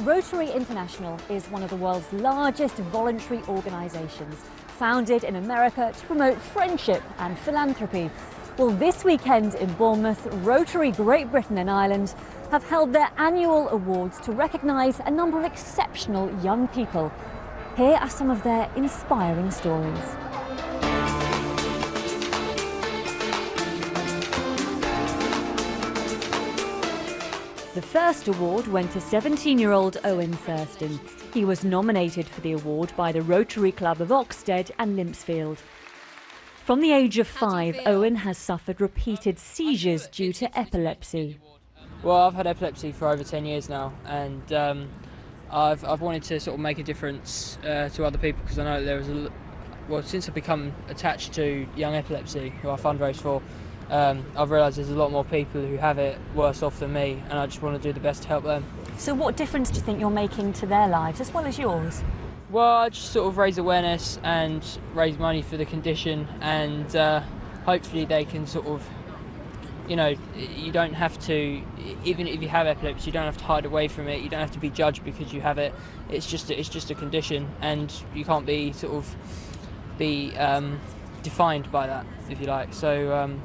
Rotary International is one of the world's largest voluntary organisations, founded in America to promote friendship and philanthropy. Well, this weekend in Bournemouth, Rotary Great Britain and Ireland have held their annual awards to recognise a number of exceptional young people. Here are some of their inspiring stories. The first award went to 17-year-old Owen Thurston. He was nominated for the award by the Rotary Club of Oxted and Limpsfield. From the age of 5, Owen has suffered repeated seizures due to epilepsy. Well, I've had epilepsy for over 10 years now, and I've wanted to sort of make a difference to other people, because I know there was since I've become attached to Young Epilepsy, who I fundraise for, I've realised there's a lot more people who have it worse off than me, and I just want to do the best to help them. So what difference do you think you're making to their lives, as well as yours? Well, I just sort of raise awareness and raise money for the condition, and hopefully they can sort of, you know, you don't have to, even if you have epilepsy, you don't have to hide away from it, you don't have to be judged because you have it. It's just a condition, and you can't be sort of defined by that, if you like. So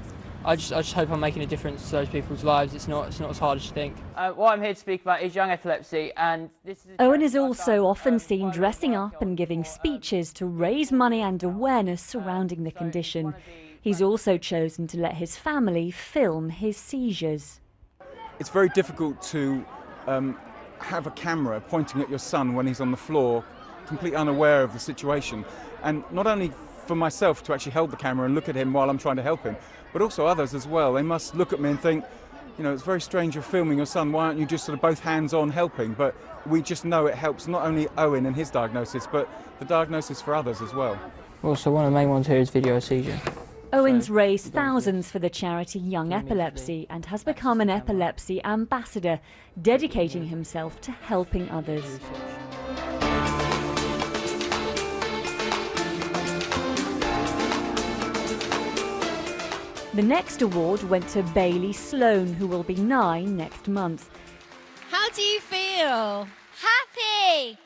I just hope I'm making a difference to those people's lives. It's not as hard as you think. What I'm here to speak about is young epilepsy, and this is... Owen is also often seen dressing up and giving speeches to raise money and awareness surrounding the condition. He's also chosen to let his family film his seizures. It's very difficult to have a camera pointing at your son when he's on the floor, completely unaware of the situation. And not only for myself to actually hold the camera and look at him while I'm trying to help him, but also others as well. They must look at me and think, you know, it's very strange you're filming your son, why aren't you just sort of both hands-on helping? But we just know it helps not only Owen and his diagnosis, but the diagnosis for others as well. Well, so one of the main ones here is video seizure. Owen's raised thousands for the charity Young Epilepsy and has become an epilepsy ambassador, dedicating himself to helping others. The next award went to Bailey Sloan, who will be 9 next month. How do you feel? Happy!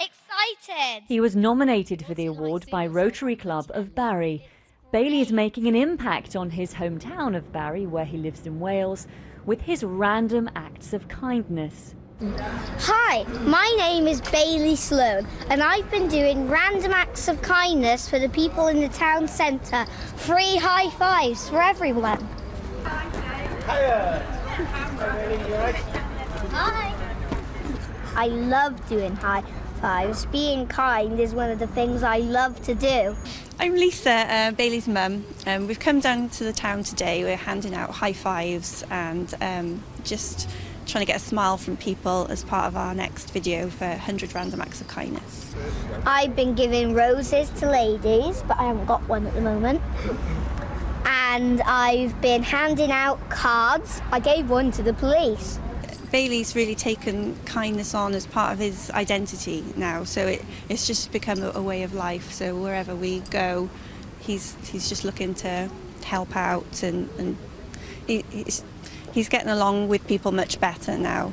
Excited! He was nominated for the award by Rotary Club of Barry. Bailey is making an impact on his hometown of Barry, where he lives in Wales, with his random acts of kindness. Hi, my name is Bailey Sloan, and I've been doing random acts of kindness for the people in the town centre. Free high fives for everyone. Hiya. Hi. I love doing high fives. Being kind is one of the things I love to do. I'm Lisa, Bailey's mum. We've come down to the town today. We're handing out high fives and just trying to get a smile from people as part of our next video for 100 random acts of kindness. I've been giving roses to ladies, but I haven't got one at the moment. And I've been handing out cards. I gave one to the police. Bailey's really taken kindness on as part of his identity now, so it's just become a way of life. So wherever we go, he's just looking to help out, and he's getting along with people much better now.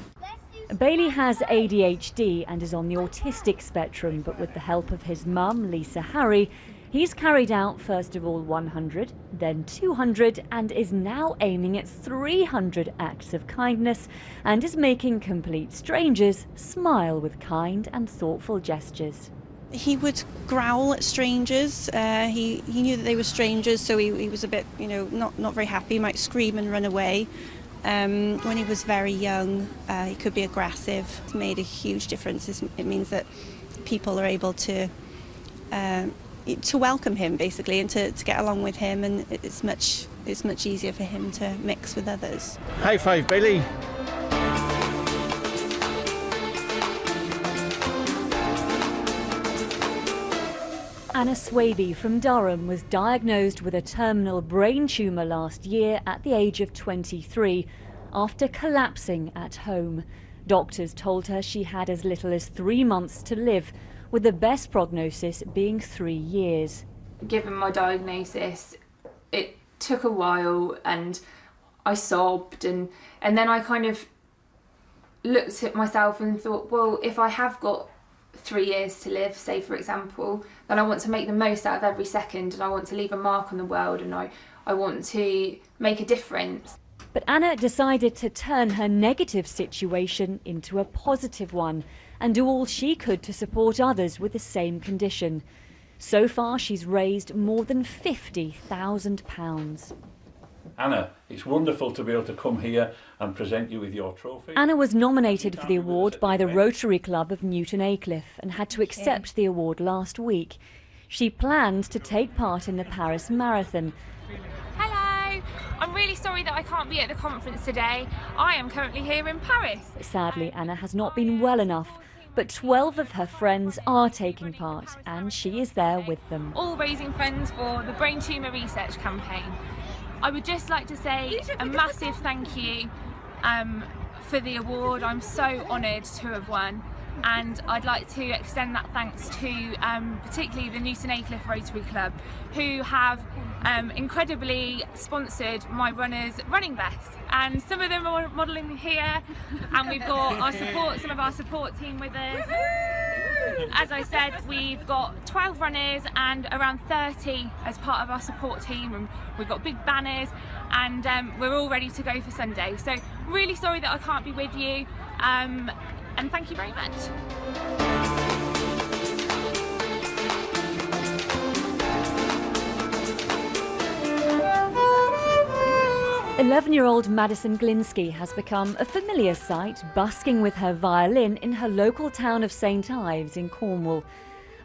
Bailey has ADHD and is on the autistic spectrum, but with the help of his mum, Lisa Harry, he's carried out first of all 100, then 200, and is now aiming at 300 acts of kindness, and is making complete strangers smile with kind and thoughtful gestures. He would growl at strangers. He knew that they were strangers, so he was a bit, you know, not very happy. He might scream and run away. When he was very young, he could be aggressive. It's made a huge difference. It means that people are able to welcome him, basically, and to get along with him, and it's much easier for him to mix with others. High five, Bailey. Anna Swaby from Durham was diagnosed with a terminal brain tumour last year at the age of 23 after collapsing at home. Doctors told her she had as little as 3 months to live, with the best prognosis being 3 years. Given my diagnosis, it took a while and I sobbed and then I kind of looked at myself and thought, well, if I have got 3 years to live, say for example, then I want to make the most out of every second, and I want to leave a mark on the world, and I want to make a difference. But Anna decided to turn her negative situation into a positive one and do all she could to support others with the same condition. So far, she's raised more than £50,000. Anna, it's wonderful to be able to come here and present you with your trophy. Anna was nominated for the award by the Rotary Club of Newton Aycliffe and had to accept the award last week. She planned to take part in the Paris Marathon. Hello, I'm really sorry that I can't be at the conference today. I am currently here in Paris. Sadly, Anna has not been well enough, but 12 of her friends are taking part and she is there with them. All raising funds for the Brain Tumour Research Campaign. I would just like to say a massive thank you for the award. I'm so honoured to have won, and I'd like to extend that thanks to particularly the Newton Aycliffe Rotary Club, who have incredibly sponsored my runners' running vests, and some of them are modelling here, and we've got some of our support team with us. As I said, we've got 12 runners and around 30 as part of our support team, and we've got big banners, and we're all ready to go for Sunday. So really sorry that I can't be with you, and thank you very much. 11-year-old Madison Glinsky has become a familiar sight, busking with her violin in her local town of St Ives in Cornwall.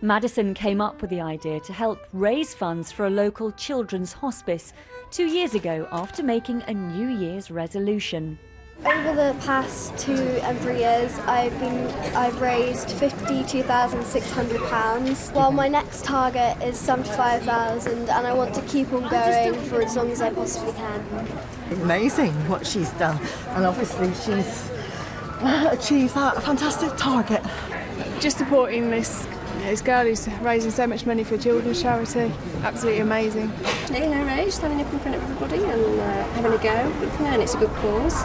Madison came up with the idea to help raise funds for a local children's hospice 2 years ago after making a New Year's resolution. Over the past 2 and 3 years, I've raised £52,600. While my next target is £75,000, and I want to keep on going for as long as I possibly can. Amazing what she's done, and obviously she's achieved that fantastic target. Just supporting this girl who's raising so much money for a children's charity. Absolutely amazing. Just having up in front of everybody and having a go, and it's a good cause.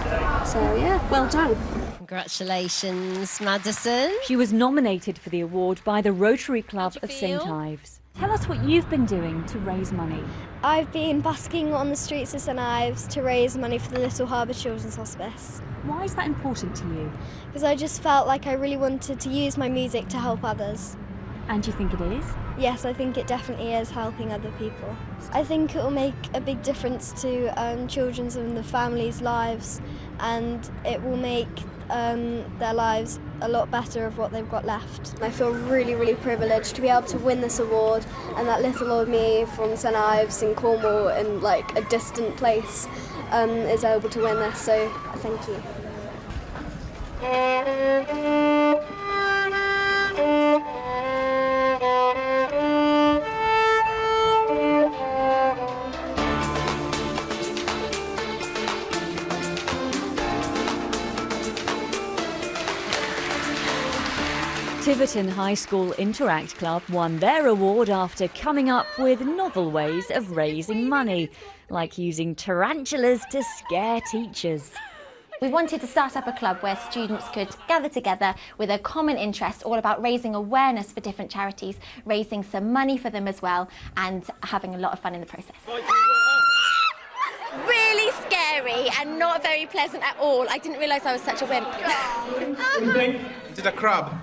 So yeah, well done. Congratulations, Madison. She was nominated for the award by the Rotary Club of St Ives. Tell us what you've been doing to raise money. I've been busking on the streets of St Ives to raise money for the Little Harbour Children's Hospice. Why is that important to you? Because I just felt like I really wanted to use my music to help others. And do you think it is? Yes, I think it definitely is helping other people. I think it will make a big difference to children's and the families' lives, and it will make their lives a lot better of what they've got left. I feel really, really privileged to be able to win this award, and that little old me from St Ives in Cornwall, in like a distant place, is able to win this, so thank you. Tiverton High School Interact Club won their award after coming up with novel ways of raising money, like using tarantulas to scare teachers. We wanted to start up a club where students could gather together with a common interest, all about raising awareness for different charities, raising some money for them as well, and having a lot of fun in the process. Really scary and not very pleasant at all. I didn't realise I was such a wimp. Is it a crab?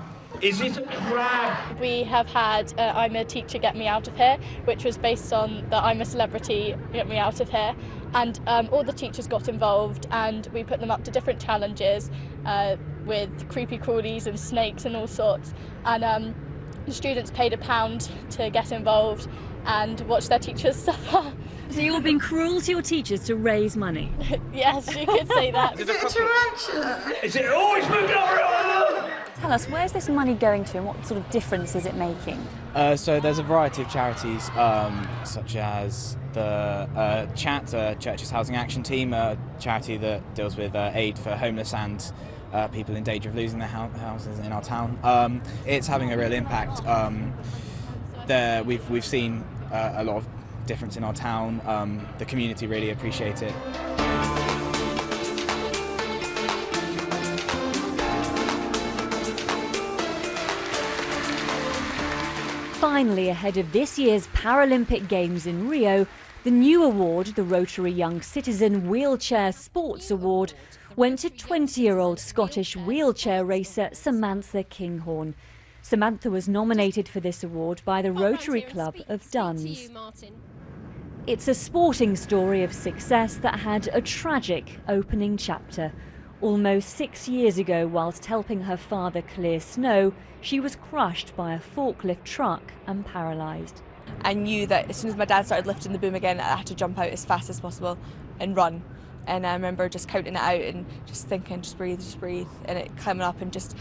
Is it a crab? We have had I'm a Teacher Get Me Out of Here, which was based on the I'm a Celebrity Get Me Out of Here, and all the teachers got involved, and we put them up to different challenges with creepy crawlies and snakes and all sorts, and the students paid £1 to get involved and watch their teachers suffer. So you've been cruel to your teachers to raise money? Yes, you could say that. Is it a tarantula? Is it always moving around? Tell us, where's this money going to and what sort of difference is it making? So there's a variety of charities, such as the CHAT, Churches Housing Action Team, a charity that deals with aid for homeless and people in danger of losing their houses in our town. It's having a real impact. We've seen a lot of difference in our town. The community really appreciate it. finally, ahead of this year's Paralympic Games in Rio, the new award, the Rotary Young Citizen Wheelchair Sports Award, went to 20-year-old Scottish wheelchair racer Samantha Kinghorn. Samantha was nominated for this award by the Rotary Club of Duns. It's a sporting story of success that had a tragic opening chapter. Almost 6 years ago, whilst helping her father clear snow, she was crushed by a forklift truck and paralysed. I knew that as soon as my dad started lifting the boom again, I had to jump out as fast as possible and run. And I remember just counting it out and just thinking, just breathe, and it coming up and just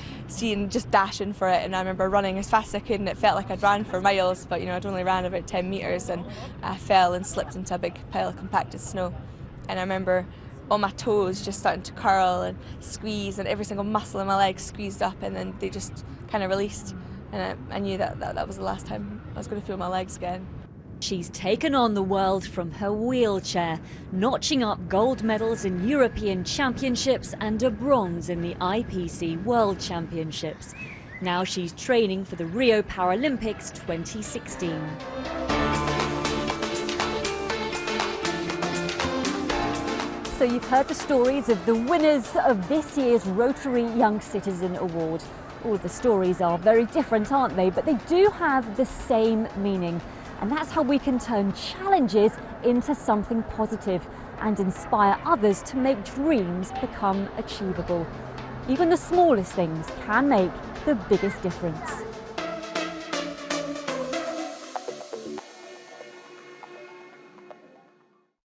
dashing for it. And I remember running as fast as I could, and it felt like I'd ran for miles, but I'd only ran about 10 metres, and I fell and slipped into a big pile of compacted snow. And I remember all my toes just starting to curl and squeeze, and every single muscle in my legs squeezed up, and then they just kind of released. And I knew that was the last time I was going to feel my legs again. She's taken on the world from her wheelchair, notching up gold medals in European Championships and a bronze in the IPC World Championships. Now she's training for the Rio Paralympics 2016. So you've heard the stories of the winners of this year's Rotary Young Citizen Award. All of the stories are very different, aren't they? But they do have the same meaning. And that's how we can turn challenges into something positive and inspire others to make dreams become achievable. Even the smallest things can make the biggest difference.